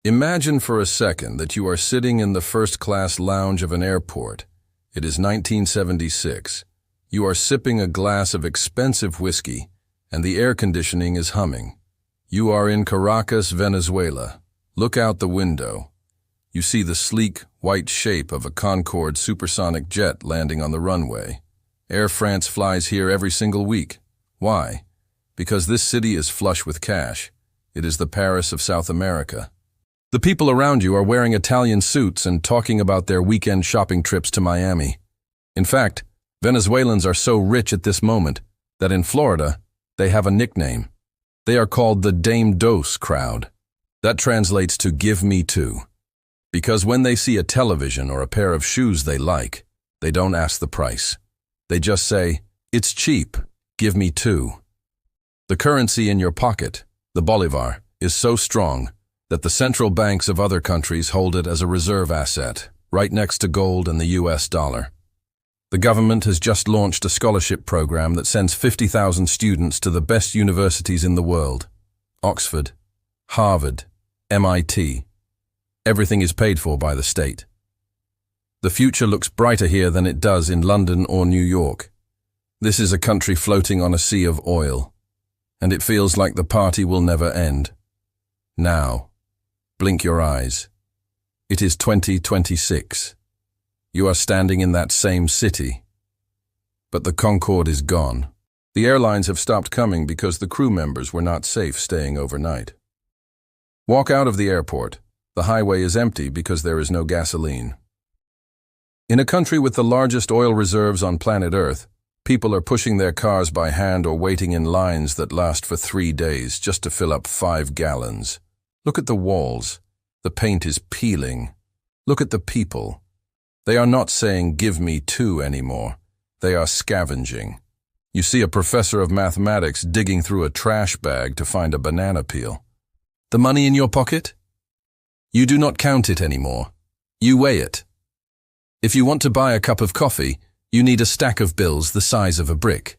Imagine for a second that you are sitting in the first-class lounge of an airport. It is 1976. You are sipping a glass of expensive whiskey, and the air conditioning is humming. You are in Caracas, Venezuela. Look out the window. You see the sleek, white shape of a Concorde supersonic jet landing on the runway. Air France flies here every single week. Why? Because this city is flush with cash. It is the Paris of South America. The people around you are wearing Italian suits and talking about their weekend shopping trips to Miami. In fact, Venezuelans are so rich at this moment that in Florida, they have a nickname. They are called the Dame Dos crowd. That translates to give me two. Because when they see a television or a pair of shoes they like, they don't ask the price. They just say, "It's cheap, give me two." The currency in your pocket, the bolivar, is so strong that the central banks of other countries hold it as a reserve asset, right next to gold and the US dollar. The government has just launched a scholarship program that sends 50,000 students to the best universities in the world. Oxford, Harvard, MIT. Everything is paid for by the state. The future looks brighter here than it does in London or New York. This is a country floating on a sea of oil, and it feels like the party will never end. Now, blink your eyes. It is 2026. You are standing in that same city. But the Concorde is gone. The airlines have stopped coming because the crew members were not safe staying overnight. Walk out of the airport. The highway is empty because there is no gasoline. In a country with the largest oil reserves on planet Earth, people are pushing their cars by hand or waiting in lines that last for 3 days just to fill up 5 gallons. Look at the walls. The paint is peeling. Look at the people. They are not saying, "Give me two" anymore. They are scavenging. You see a professor of mathematics digging through a trash bag to find a banana peel. The money in your pocket? You do not count it anymore. You weigh it. If you want to buy a cup of coffee, you need a stack of bills the size of a brick.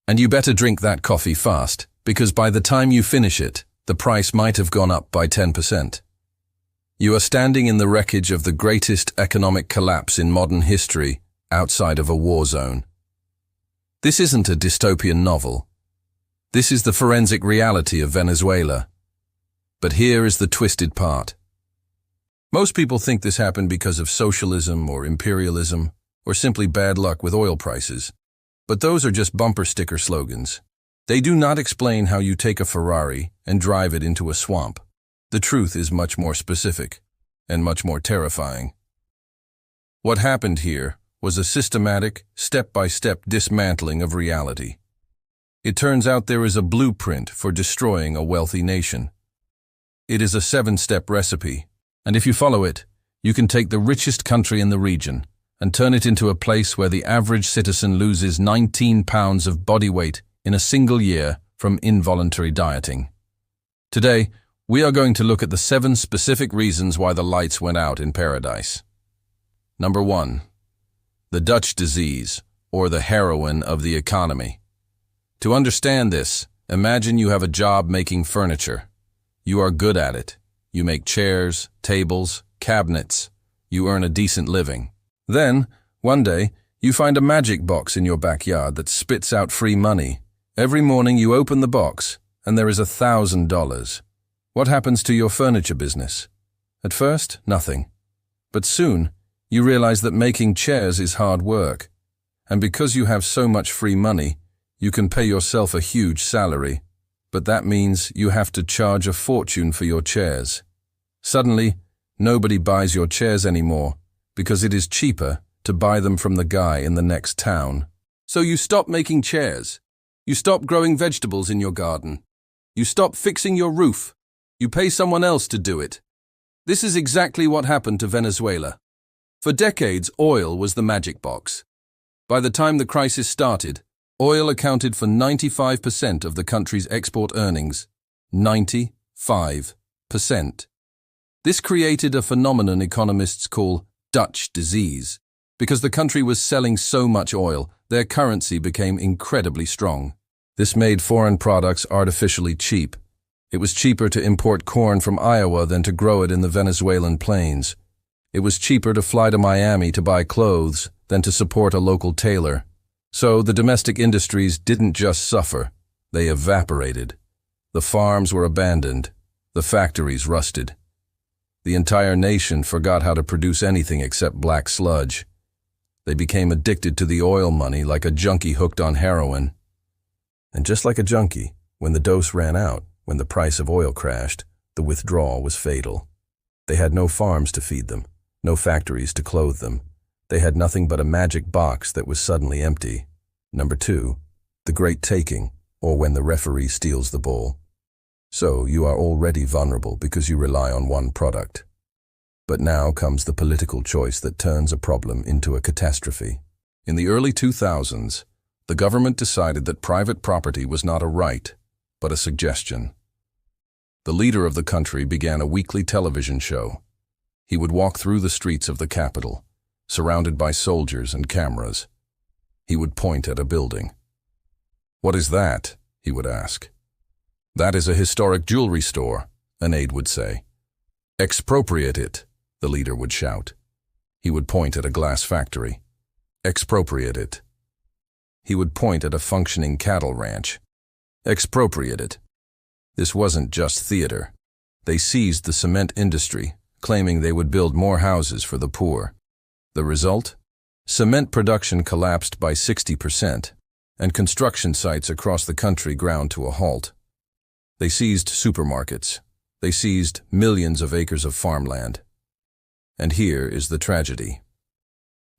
And you better drink that coffee fast, because by the time you finish it, the price might have gone up by 10%. You are standing in the wreckage of the greatest economic collapse in modern history outside of a war zone. This isn't a dystopian novel. This is the forensic reality of Venezuela. But here is the twisted part. Most people think this happened because of socialism or imperialism or simply bad luck with oil prices. But those are just bumper sticker slogans. They do not explain how you take a Ferrari and drive it into a swamp. The truth is much more specific and much more terrifying. What happened here was a systematic, step-by-step dismantling of reality. It turns out there is a blueprint for destroying a wealthy nation. It is a 7-step recipe, and if you follow it, you can take the richest country in the region and turn it into a place where the average citizen loses 19 pounds of body weight in a single year from involuntary dieting. Today, we are going to look at the 7 specific reasons why the lights went out in paradise. Number 1. The Dutch disease, or the heroin of the economy. To understand this, imagine you have a job making furniture. You are good at it. You make chairs, tables, cabinets. You earn a decent living. Then, one day, you find a magic box in your backyard that spits out free money. Every morning you open the box, and there is $1,000. What happens to your furniture business? At first, nothing. But soon, you realize that making chairs is hard work. And because you have so much free money, you can pay yourself a huge salary. But that means you have to charge a fortune for your chairs. Suddenly, nobody buys your chairs anymore because it is cheaper to buy them from the guy in the next town. So you stop making chairs. You stop growing vegetables in your garden. You stop fixing your roof. You pay someone else to do it. This is exactly what happened to Venezuela. For decades, oil was the magic box. By the time the crisis started, oil accounted for 95% of the country's export earnings. 95%. This created a phenomenon economists call Dutch disease. Because the country was selling so much oil, their currency became incredibly strong. This made foreign products artificially cheap. It was cheaper to import corn from Iowa than to grow it in the Venezuelan plains. It was cheaper to fly to Miami to buy clothes than to support a local tailor. So the domestic industries didn't just suffer, they evaporated. The farms were abandoned, the factories rusted. The entire nation forgot how to produce anything except black sludge. They became addicted to the oil money like a junkie hooked on heroin. And just like a junkie, when the dose ran out, when the price of oil crashed, the withdrawal was fatal. They had no farms to feed them, no factories to clothe them. They had nothing but a magic box that was suddenly empty. Number 2, the great taking, or when the referee steals the ball. So you are already vulnerable because you rely on one product. But now comes the political choice that turns a problem into a catastrophe. In the early 2000s, the government decided that private property was not a right, but a suggestion. The leader of the country began a weekly television show. He would walk through the streets of the capital, surrounded by soldiers and cameras. He would point at a building. "What is that?" he would ask. "That is a historic jewelry store," an aide would say. "Expropriate it," the leader would shout. He would point at a glass factory. "Expropriate it." He would point at a functioning cattle ranch. "Expropriate it." This wasn't just theater. They seized the cement industry, claiming they would build more houses for the poor. The result? Cement production collapsed by 60%, and construction sites across the country ground to a halt. They seized supermarkets. They seized millions of acres of farmland. And here is the tragedy.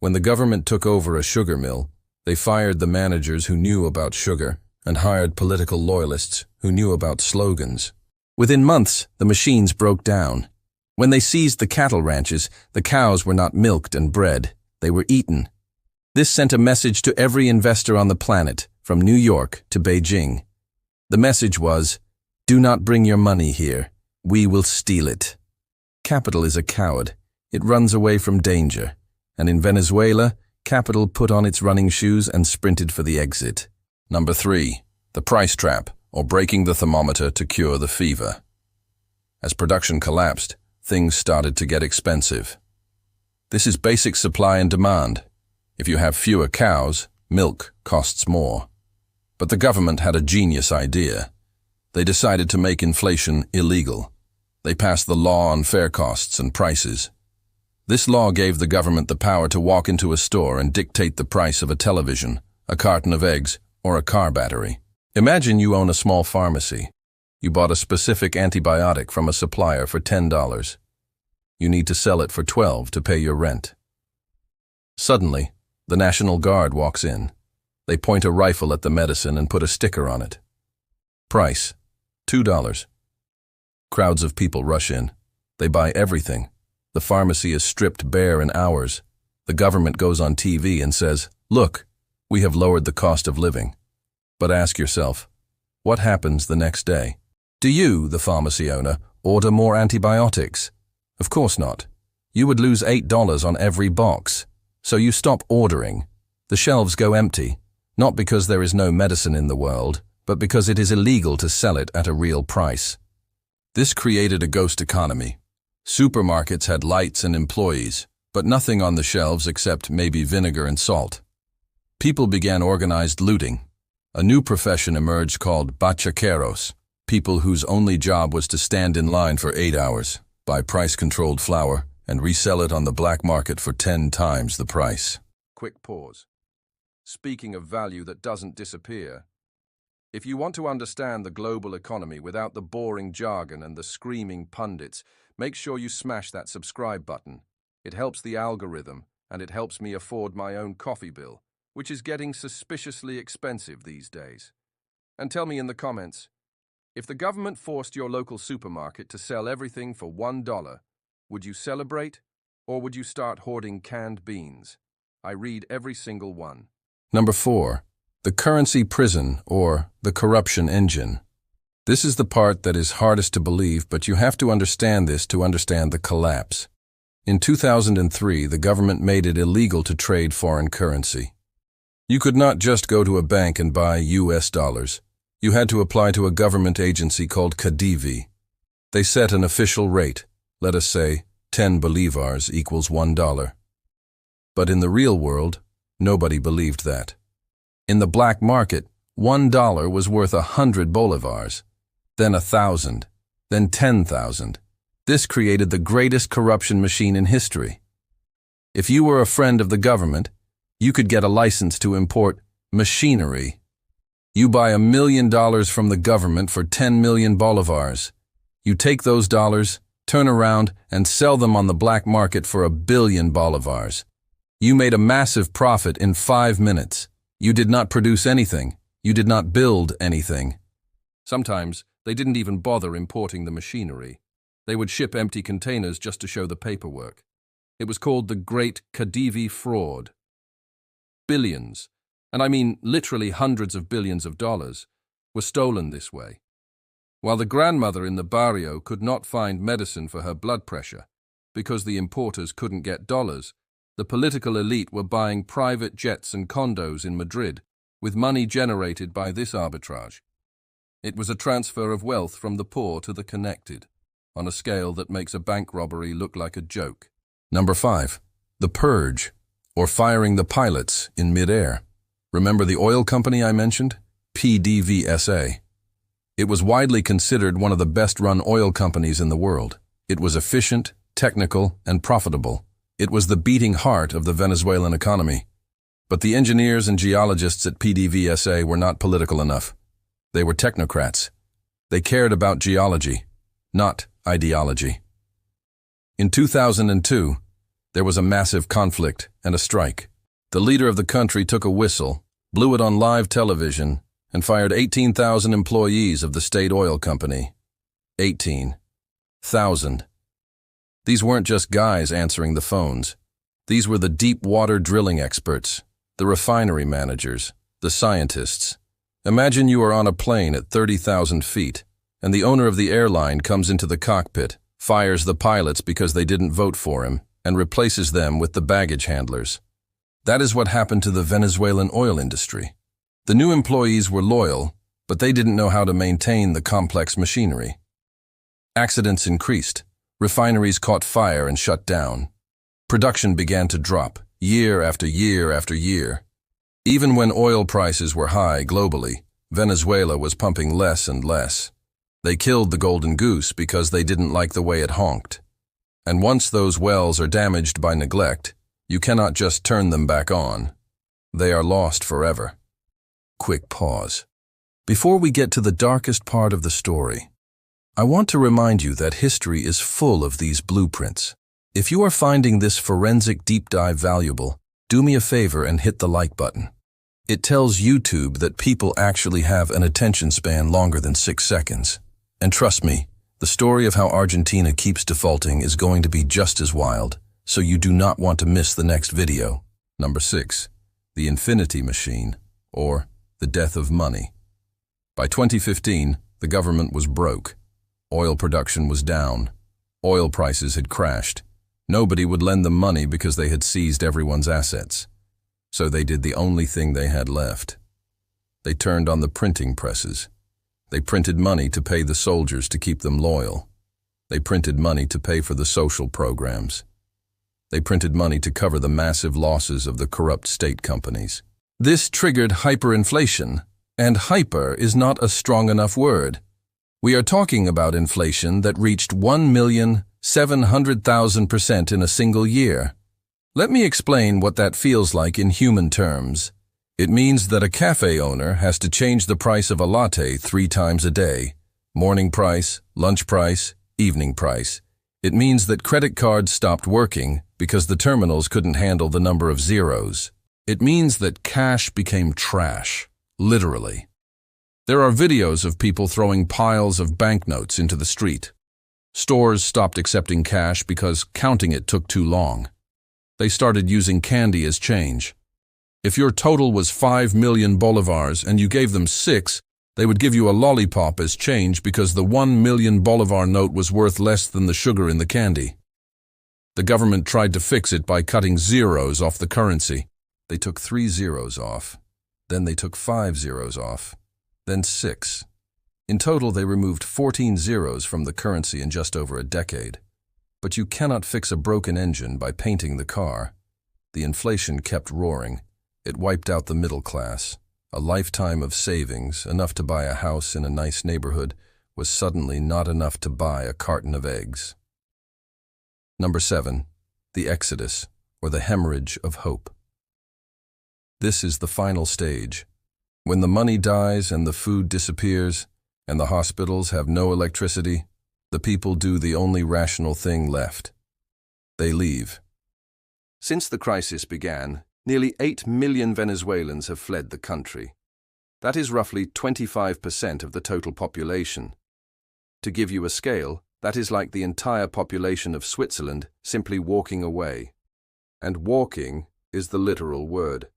When the government took over a sugar mill, they fired the managers who knew about sugar and hired political loyalists who knew about slogans. Within months, the machines broke down. When they seized the cattle ranches, the cows were not milked and bred, they were eaten. This sent a message to every investor on the planet, from New York to Beijing. The message was, "Do not bring your money here. We will steal it." Capital is a coward. It runs away from danger. And in Venezuela, capital put on its running shoes and sprinted for the exit. Number 3, the price trap, or breaking the thermometer to cure the fever. As production collapsed, things started to get expensive. This is basic supply and demand. If you have fewer cows, milk costs more. But the government had a genius idea. They decided to make inflation illegal. They passed the law on fair costs and prices. This law gave the government the power to walk into a store and dictate the price of a television, a carton of eggs, or a car battery. Imagine you own a small pharmacy. You bought a specific antibiotic from a supplier for $10. You need to sell it for $12 to pay your rent. Suddenly, the National Guard walks in. They point a rifle at the medicine and put a sticker on it. Price, $2. Crowds of people rush in. They buy everything. The pharmacy is stripped bare in hours. The government goes on TV and says, "Look, we have lowered the cost of living." But ask yourself, what happens the next day? Do you, the pharmacy owner, order more antibiotics? Of course not. You would lose $8 on every box. So you stop ordering. The shelves go empty, not because there is no medicine in the world, but because it is illegal to sell it at a real price. This created a ghost economy. Supermarkets had lights and employees, but nothing on the shelves except maybe vinegar and salt. People began organized looting. A new profession emerged called bachaqueros, people whose only job was to stand in line for 8 hours, buy price-controlled flour, and resell it on the black market for 10 times the price. Quick pause. Speaking of value that doesn't disappear, if you want to understand the global economy without the boring jargon and the screaming pundits, make sure you smash that subscribe button. It helps the algorithm, and it helps me afford my own coffee bill, which is getting suspiciously expensive these days. And tell me in the comments, if the government forced your local supermarket to sell everything for $1, would you celebrate, or would you start hoarding canned beans? I read every single one. Number 4, the currency prison, or the corruption engine. This is the part that is hardest to believe, but you have to understand this to understand the collapse. In 2003, the government made it illegal to trade foreign currency. You could not just go to a bank and buy US dollars. You had to apply to a government agency called Cadivi. They set an official rate, let us say 10 bolivars equals $1. But in the real world, nobody believed that. In the black market, $1 was worth 100 bolivars, then 1,000, then 10,000. This created the greatest corruption machine in history. If you were a friend of the government, you could get a license to import machinery. You buy $1 million from the government for 10 million bolivars. You take those dollars, turn around, and sell them on the black market for 1 billion bolivars. You made a massive profit in 5 minutes. You did not produce anything. You did not build anything. Sometimes, they didn't even bother importing the machinery. They would ship empty containers just to show the paperwork. It was called the Great Cadivi Fraud. Billions, and I mean literally hundreds of billions of dollars, were stolen this way. While the grandmother in the barrio could not find medicine for her blood pressure because the importers couldn't get dollars, the political elite were buying private jets and condos in Madrid with money generated by this arbitrage. It was a transfer of wealth from the poor to the connected, on a scale that makes a bank robbery look like a joke. Number 5. The purge, or firing the pilots in mid-air. Remember the oil company I mentioned? PDVSA. It was widely considered one of the best-run oil companies in the world. It was efficient, technical, and profitable. It was the beating heart of the Venezuelan economy. But the engineers and geologists at PDVSA were not political enough. They were technocrats. They cared about geology, not ideology. In 2002, there was a massive conflict and a strike. The leader of the country took a whistle, blew it on live television, and fired 18,000 employees of the state oil company. 18,000. These weren't just guys answering the phones. These were the deep water drilling experts, the refinery managers, the scientists. Imagine you are on a plane at 30,000 feet, and the owner of the airline comes into the cockpit, fires the pilots because they didn't vote for him, and replaces them with the baggage handlers. That is what happened to the Venezuelan oil industry. The new employees were loyal, but they didn't know how to maintain the complex machinery. Accidents increased. Refineries caught fire and shut down. Production began to drop, year after year after year. Even when oil prices were high globally, Venezuela was pumping less and less. They killed the golden goose because they didn't like the way it honked. And once those wells are damaged by neglect, you cannot just turn them back on. They are lost forever. Quick pause. Before we get to the darkest part of the story, I want to remind you that history is full of these blueprints. If you are finding this forensic deep dive valuable, do me a favor and hit the like button. It tells YouTube that people actually have an attention span longer than 6 seconds. And trust me, the story of how Argentina keeps defaulting is going to be just as wild, so you do not want to miss the next video. Number 6. The Infinity Machine, or the Death of Money. By 2015, the government was broke. Oil production was down. Oil prices had crashed. Nobody would lend them money because they had seized everyone's assets. So they did the only thing they had left. They turned on the printing presses. They printed money to pay the soldiers to keep them loyal. They printed money to pay for the social programs. They printed money to cover the massive losses of the corrupt state companies. This triggered hyperinflation, and hyper is not a strong enough word. We are talking about inflation that reached 1,700,000% in a single year. Let me explain what that feels like in human terms. It means that a cafe owner has to change the price of a latte 3 times a day. Morning price, lunch price, evening price. It means that credit cards stopped working because the terminals couldn't handle the number of zeros. It means that cash became trash, literally. There are videos of people throwing piles of banknotes into the street. Stores stopped accepting cash because counting it took too long. They started using candy as change. If your total was 5 million bolivars and you gave them 6, they would give you a lollipop as change because the 1 million bolivar note was worth less than the sugar in the candy. The government tried to fix it by cutting zeros off the currency. They took 3 zeros off. Then they took 5 zeros off. then 6. In total, they removed 14 zeros from the currency in just over a decade. But you cannot fix a broken engine by painting the car. The inflation kept roaring. It wiped out the middle class. A lifetime of savings, enough to buy a house in a nice neighborhood, was suddenly not enough to buy a carton of eggs. Number 7. The exodus, or the hemorrhage of hope. This is the final stage. When the money dies and the food disappears, and the hospitals have no electricity, the people do the only rational thing left. They leave. Since the crisis began, nearly 8 million Venezuelans have fled the country. That is roughly 25% of the total population. To give you a scale, that is like the entire population of Switzerland simply walking away. And walking is the literal word.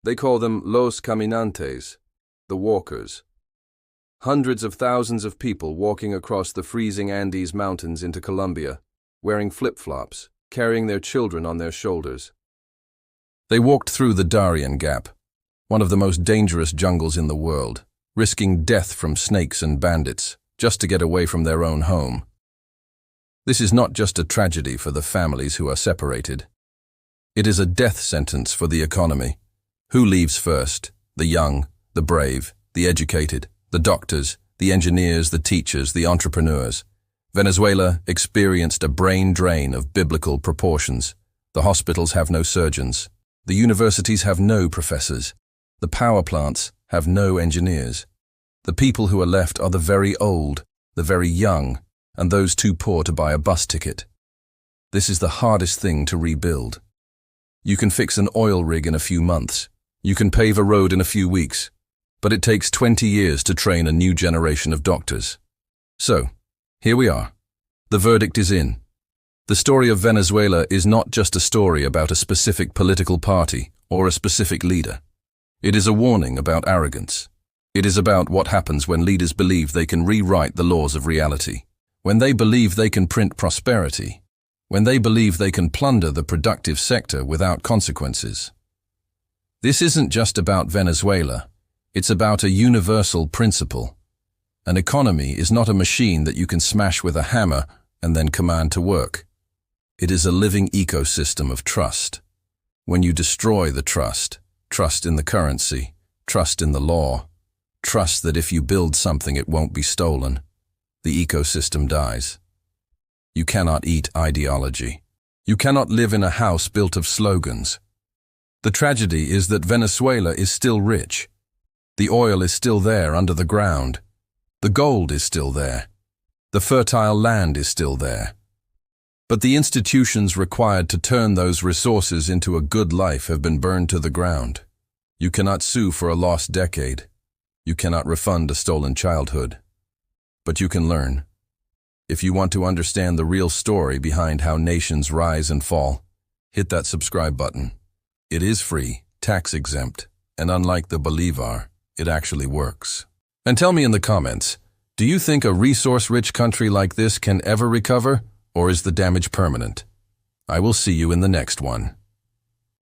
They call them los caminantes, the walkers. Hundreds of thousands of people walking across the freezing Andes Mountains into Colombia, wearing flip-flops, carrying their children on their shoulders. They walked through the Darien Gap, one of the most dangerous jungles in the world, risking death from snakes and bandits, just to get away from their own home. This is not just a tragedy for the families who are separated. It is a death sentence for the economy. Who leaves first? The young, the brave, the educated, the doctors, the engineers, the teachers, the entrepreneurs. Venezuela experienced a brain drain of biblical proportions. The hospitals have no surgeons. The universities have no professors. The power plants have no engineers. The people who are left are the very old, the very young, and those too poor to buy a bus ticket. This is the hardest thing to rebuild. You can fix an oil rig in a few months. You can pave a road in a few weeks. But it takes 20 years to train a new generation of doctors. So, here we are. The verdict is in. The story of Venezuela is not just a story about a specific political party or a specific leader. It is a warning about arrogance. It is about what happens when leaders believe they can rewrite the laws of reality, when they believe they can print prosperity, when they believe they can plunder the productive sector without consequences. This isn't just about Venezuela. It's about a universal principle. An economy is not a machine that you can smash with a hammer and then command to work. It is a living ecosystem of trust. When you destroy the trust in the currency, trust in the law, trust that if you build something it won't be stolen, the ecosystem dies. You cannot eat ideology. You cannot live in a house built of slogans. The tragedy is that Venezuela is still rich. The oil is still there under the ground. The gold is still there. The fertile land is still there. But the institutions required to turn those resources into a good life have been burned to the ground. You cannot sue for a lost decade. You cannot refund a stolen childhood. But you can learn. If you want to understand the real story behind how nations rise and fall, hit that subscribe button. It is free, tax-exempt, and unlike the Bolivar, it actually works. And tell me in the comments, do you think a resource-rich country like this can ever recover, or is the damage permanent? I will see you in the next one.